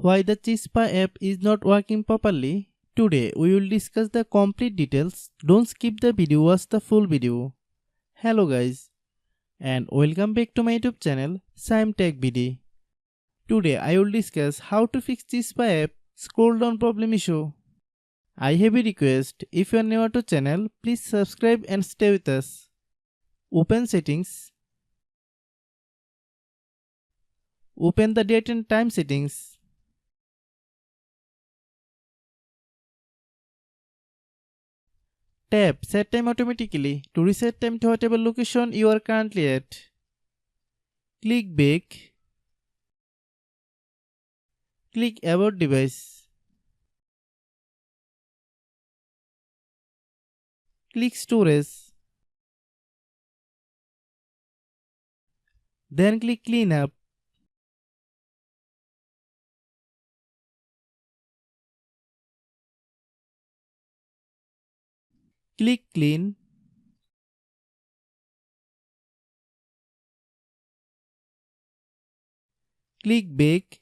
Why the Chispa app is not working properly? Today we will discuss the complete details. Don't skip the video, watch the full video. Hello guys and welcome back to my YouTube channel Shaem Tech BD. Today I will discuss how to fix Chispa app scroll down problem issue. I have a request, if you are new to channel, please subscribe and stay with us. Open settings. Open the date and time settings. Tap set time automatically to reset time to whatever location you are currently at. Click back. Click about device. Click storage. Then click clean up. Click clean. Click back.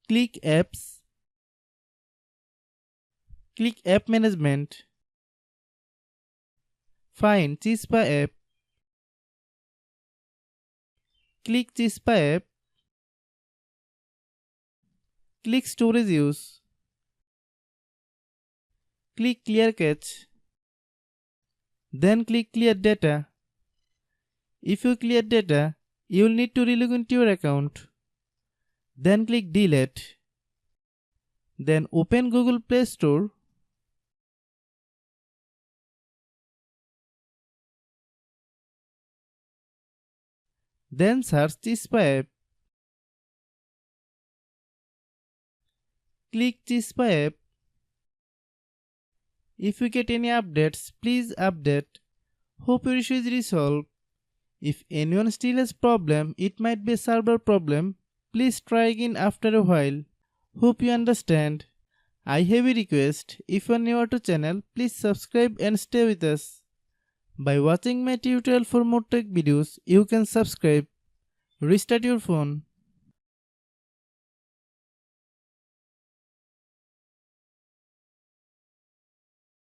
Click apps. Click app management. Find Chispa app. Click Chispa app. Click storage use. Click clear cache. Then click clear data. If you clear data, you will need to relog into your account. Then click delete. Then open Google Play Store. Then search Chispa app. Click Chispa app. If you get any updates, please update. Hope your issue is resolved. If anyone still has problem, it might be a server problem. Please try again after a while. Hope you understand. I have a request. If you are new to channel, please subscribe and stay with us. By watching my tutorial for more tech videos, you can subscribe. Restart your phone.